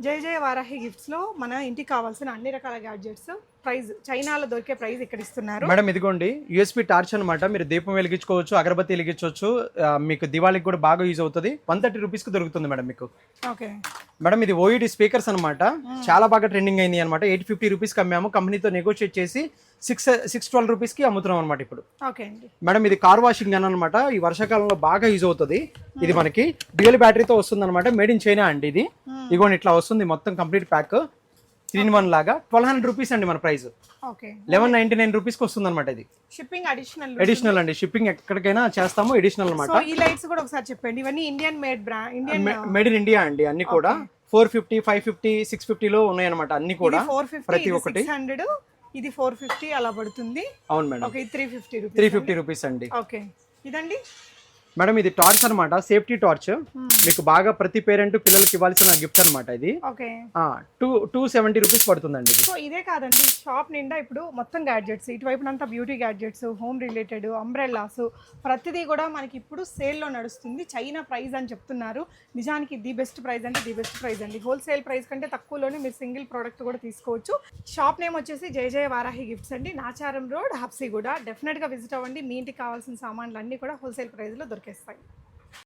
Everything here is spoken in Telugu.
జై జయ వారాహి గిఫ్ట్స్ లో మన ఇంటికి కావాల్సిన అన్ని రకాల గ్యాడ్జెట్స్ ప్రైస్ చైనాలో దొరికే ప్రైస్ ఇక్కడ ఇస్తున్నారు. మేడం ఇదిగోండి యూఎస్పీ టార్చ్ అనమాట. మీరు దీపం వెలిగించుకోవచ్చు, అగరబత్తి వెలిగించవచ్చు. మీకు దివాళికి కూడా బాగా యూజ్ అవుతుంది. 130 రూపీస్ కి దొరుకుతుంది మేడం మీకు. ఓకే మేడం ఇది ఓఈడి స్పీకర్స్ అనమాట. చాలా బాగా ట్రెండింగ్ అయింది అనమాట. 850 రూపీస్ కి అమ్మాము. కంపెనీతో నెగోషియేట్ చేసి 612 రూపీస్ కి అమ్ముతున్నాం అనమాట ఇప్పుడు. ఓకే అండి. మేడం ఇది కార్ వాషింగ్ గన్ అనమాట. ఈ వర్షాకాలంలో బాగా యూజ్ అవుతుంది. ఇది మనకి డ్యూయల్ బ్యాటరీతో వస్తుంది అనమాట. మేడ్ ఇన్ చైనా అండి ఇది. ఇగోండి ఇట్లా వస్తుంది మొత్తం కంప్లీట్ ప్యాక్ 3-in-1 లాగా. 1200 రూపీస్ అండి మన ప్రైస్. ఓకే 1199 రూపీస్ కి వస్తుంది అనమాట. ఇది షిప్పింగ్ అడిషనల్ అండి. షిప్పింగ్ ఎక్కడికైనా చేస్తాము, అడిషనల్ అనమాట. సో ఈ లైట్స్ కూడా ఒకసారి చెప్పండి. ఇవన్నీ Indian made brand, Indian made in India అండి. అన్ని కూడా 450, 550, 650 లో ఉన్నాయి అనమాట. అన్ని కూడా 450, ప్రతి ఒక్కటి 600, ఇది 450 అలా పడుతుంది. అవును మేడం. ఓకే 350 350 రూపీస్ అండి. ఓకే ఇదండి మేడం ఇది టార్చ్ అనమాట. Safety torch. మీకు బాగా ప్రతి పేరెంట్ పిల్లలకి ఇవ్వాల్సిన గిఫ్ట్ అనమాట ఇది. ఓకే 270 రూపీస్ పడుతుందండి. సో ఇదే కాదండి, షాప్ నిండా ఇప్పుడు మొత్తం గ్యాడ్జెట్స్, ఇటువైపునంతా beauty gadgets, home related, umbrellas, ప్రతిదీ కూడా మనకి ఇప్పుడు సేల్లో నడుస్తుంది. చైనా ప్రైస్ అని చెప్తున్నారు. నిజానికి ది బెస్ట్ ప్రైస్ అంటే ది బెస్ట్ ప్రైస్ అండి. హోల్సేల్ ప్రైస్ కంటే తక్కువలోనే మీరు సింగిల్ ప్రోడక్ట్ కూడా తీసుకోవచ్చు. షాప్ నేమ్ వచ్చేసి జయ జయ వారాహి గిఫ్ట్స్ అండి. నాచారం రోడ్, హబ్సిగూడ. డెఫినెట్గా విజిట్ అవ్వండి. మీ ఇంటికి కావాల్సిన సామాన్లు అన్నీ కూడా హోల్సేల్ ప్రైస్లో దొరికేస్తాయి.